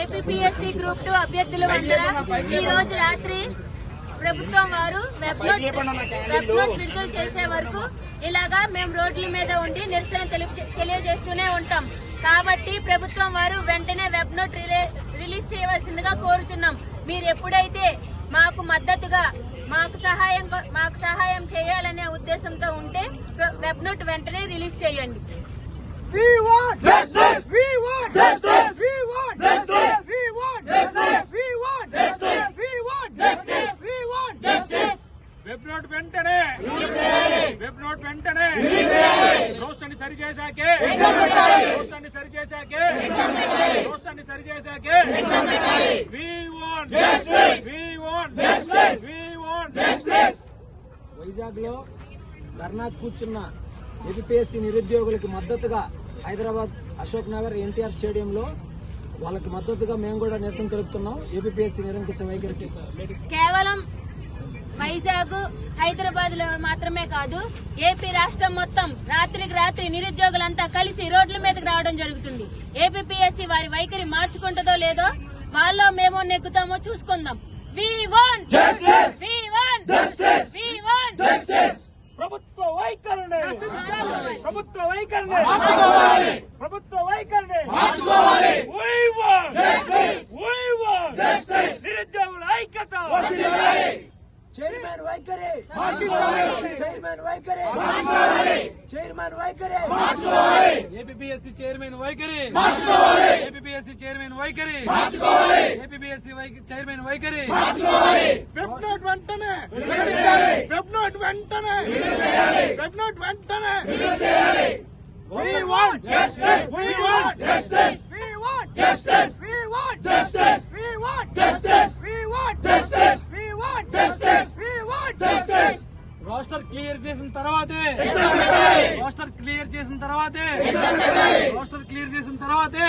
APSC group 2 అభ్యర్థులు ఈ రోజు రాత్రి ప్రభుత్వం వారు వెబ్ నోట్ విడుదల చేసే వరకు ఇలాగా మేము రోడ్ల మీద ఉండి నిరసన తెలియజేస్తూనే ఉంటాం. కాబట్టి ప్రభుత్వం వారు వెంటనే వెబ్ నోట్ రిలీజ్ చేయవలసిందిగా కోరుచున్నాం. మీరు ఎప్పుడైతే మాకు మద్దతుగా మాకు సహాయం చేయాలనే ఉద్దేశంతో ఉంటే వెబ్ నోట్ వెంటనే రిలీజ్ చేయండి. We want justice. We want justice. We want justice. We want justice. We want justice. We want justice. We want justice. Web note వెంటనే వెబ్ నోట్ వెంటనే రోస్టాన్ని సరి చేశాకే రోస్టాన్ని సరి చేశాకే రోస్టాన్ని సరి చేశాకే We want justice. We want justice. We want justice. Vizag లో ధర్నా కూర్చున్న APSC నిరుద్యోగులకి మద్దతుగా హైదరాబాద్ అశోక్ నగర్ ఎన్టీఆర్ స్టేడియంలో వాళ్ళకి మద్దతుగా మేము కూడా నిరసన తెలుపుతున్నాం. ఏపీఎస్సీ నిరంకుశ వైఖరికి కేవలం వైజాగ్ హైదరాబాద్ లో మాత్రమే కాదు, ఏపీ రాష్ట్రం మొత్తం రాత్రికి రాత్రి నిరుద్యోగులంతా కలిసి రోడ్ల మీదకి రావడం జరుగుతుంది. ఏపీఎస్సీ వారి వైఖరి మార్చుకుంటుందో లేదో వాళ్ళలో మేము నెగ్గుతామో చూసుకుందాం. We want justice. We want justice. We want justice. ప్రభుత్వ వైఖరిని ప్రభుత్వ వైఖరిని ప్రభుత్వ వైఖరిని We want justice. We want justice. నిరుద్యోగుల ఐక్యత చైర్మన్ వైఖరి చైర్మన్ వైఖరి చైర్మన్ వైఖరి ఏపీఎస్సీ చైర్మన్ వైఖరి ఏపీఎస్సీ చైర్మన్ వైఖరి ఏపీఎస్సీ చైర్మన్ వైఖరి వెబ్ నోట్ వెంటనే వెబ్ నోట్ వెంటనే వెబ్ నోట్ వెంటనే We want justice. We want justice. We want justice. We want justice. We want justice. We want justice. We want justice. We want justice. Roster clear చేసిన తర్వాతే roster clear చేసిన తర్వాతే roster clear చేసిన తర్వాతే